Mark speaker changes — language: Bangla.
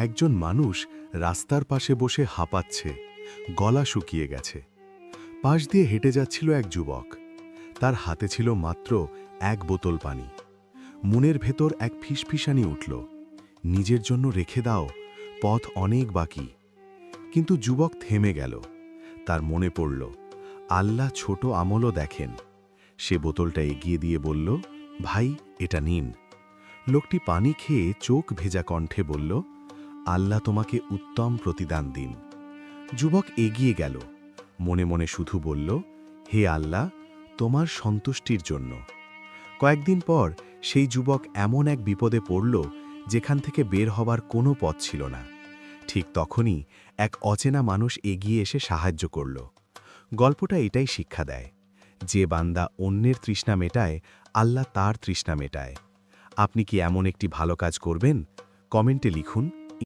Speaker 1: একজন মানুষ রাস্তার পাশে বসে হাঁপাচ্ছে, গলা শুকিয়ে গেছে। পাশ দিয়ে হেঁটে যাচ্ছিল এক যুবক। তার হাতে ছিল মাত্র এক বোতল পানি। মনের ভেতর এক ফিসফিসানি উঠল, নিজের জন্য রেখে দাও, পথ অনেক বাকি। কিন্তু যুবক থেমে গেল। তার মনে পড়ল, আল্লাহ ছোট আমলও দেখেন। সে বোতলটা এগিয়ে দিয়ে বলল, ভাই, এটা নিন। লোকটি পানি খেয়ে চোখ ভেজা কণ্ঠে বলল, আল্লাহ তোমাকে উত্তম প্রতিদান দিন। যুবক এগিয়ে গেল, মনে মনে শুধু বলল, হে আল্লাহ, তোমার সন্তুষ্টির জন্য। কয়েকদিন পর সেই যুবক এমন এক বিপদে পড়ল যেখান থেকে বের হবার কোনো পথ ছিল না। ঠিক তখনই এক অচেনা মানুষ এগিয়ে এসে সাহায্য করল। গল্পটা এটাই শিক্ষা দেয়, যে বান্দা অন্যের তৃষ্ণা মেটায়, আল্লাহ তার তৃষ্ণা মেটায়। আপনি কি এমন একটি ভালো কাজ করবেন? কমেন্টে লিখুন।